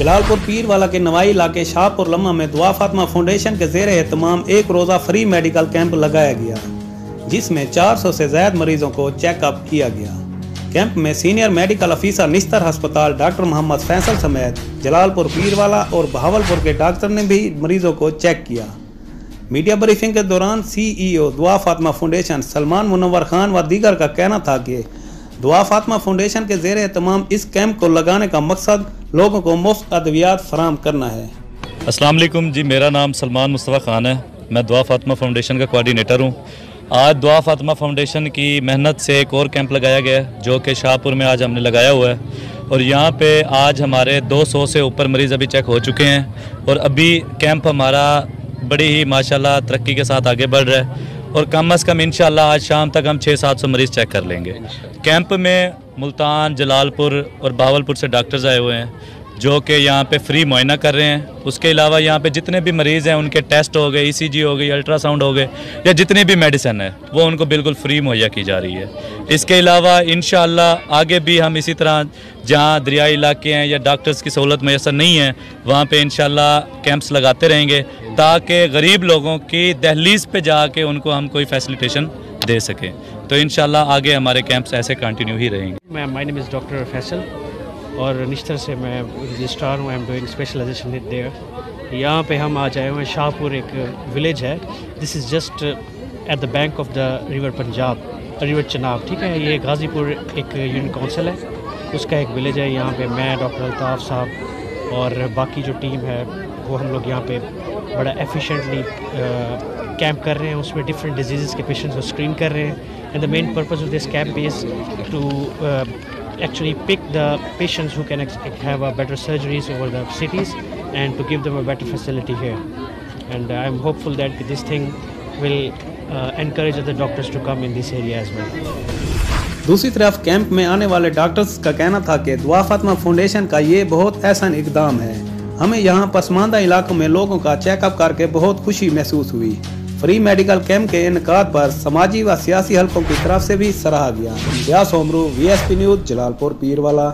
जलालपुर पीरवाला के नवाई इलाके शाहपुर लम्हा में दुआ फातिमा फाउंडेशन के ज़ेर एहतमाम एक रोज़ा फ्री मेडिकल कैंप लगाया गया, जिसमें 400 से ज़्यादा मरीजों को चेकअप किया गया। कैंप में सीनियर मेडिकल अफीसर निस्तर अस्पताल डॉक्टर मोहम्मद फैसल समेत जलालपुर पीरवाला और बहावलपुर के डॉक्टर ने भी मरीजों को चेक किया। मीडिया ब्रीफिंग के दौरान CEO दुआ फातिमा फाउंडेशन सलमान मुनव्वर खान व दीगर का कहना था कि दुआ फातिमा फाउंडेशन के ज़ेर एहतमाम इस कैंप को लगाने का मकसद लोगों को मुफ्त अद्वियात फराहम करना है। अस्सलाम वालेकुम जी, मेरा नाम सलमान मुस्तफ़ा खान है। मैं दुआ फातिमा फाउंडेशन का कोऑर्डिनेटर हूँ। आज दुआ फातिमा फाउंडेशन की मेहनत से एक और कैंप लगाया गया है, जो कि शाहपुर में आज हमने लगाया हुआ है। और यहाँ पे आज हमारे 200 से ऊपर मरीज़ अभी चेक हो चुके हैं और अभी कैंप हमारा बड़ी ही माशाल्लाह तरक्की के साथ आगे बढ़ रहा है। और कम अज़ कम इंशाल्लाह आज शाम तक हम 600-700 मरीज़ चेक कर लेंगे। कैंप में मुल्तान, जलालपुर और बहावलपुर से डॉक्टर्स आए हुए हैं, जो कि यहाँ पे फ्री मुआयना कर रहे हैं। उसके अलावा यहाँ पे जितने भी मरीज़ हैं उनके टेस्ट हो गए, ECG हो गई, अल्ट्रासाउंड हो गए, या जितनी भी मेडिसिन है वो उनको बिल्कुल फ्री मुहैया की जा रही है। इसके अलावा इंशाअल्लाह आगे भी हम इसी तरह जहाँ दरियाई इलाके हैं या डॉक्टर्स की सहूलत मैसर नहीं है, वहाँ पे इंशाअल्लाह कैंप्स लगाते रहेंगे, ताकि गरीब लोगों की दहलीज़ पे जाके उनको हम कोई फैसिलिटेशन दे सकें। तो इंशाअल्लाह आगे हमारे कैंप्स ऐसे कंटिन्यू ही रहेंगे। My name is doctor Faisal और निश्तर से मैं रजिस्ट्रार हूँ। I am doing specialization there. यहाँ पे हम आज आए हुए हैं। शाहपुर एक विलेज है। This is just at the bank of the river Punjab, river Chenab, ठीक है। ये गाज़ीपुर एक यूनियन काउंसिल है, उसका एक विलेज है। यहाँ पे मैं, डॉक्टर अल्ताफ़ साहब और बाकी जो टीम है वो हम लोग यहाँ पे बड़ा एफिशिएंटली कैंप कर रहे हैं। उसमें डिफरेंट डिजीज़ के पेशेंट्स को स्क्रीन कर रहे हैं। And the main purpose of this camp is to actually pick the patients who can have a better surgeries over the cities and to give them a better facility here. And I'm hopeful that this thing will encourage other doctors to come in this area as well. दूसरी तरफ camp में आने वाले doctors का कहना था कि दुआ फातिमा फाउंडेशन का ये बहुत एहसान इक़दाम है। हमें यहाँ पसमानदा इलाकों में लोगों का चेकअप करके बहुत खुशी महसूस हुई। फ्री मेडिकल कैंप के इनकाद पर समाजी व सियासी हलकों की तरफ से भी सराहा गया। व्यास होमरू, VSP न्यूज़, जलालपुर पीरवाला।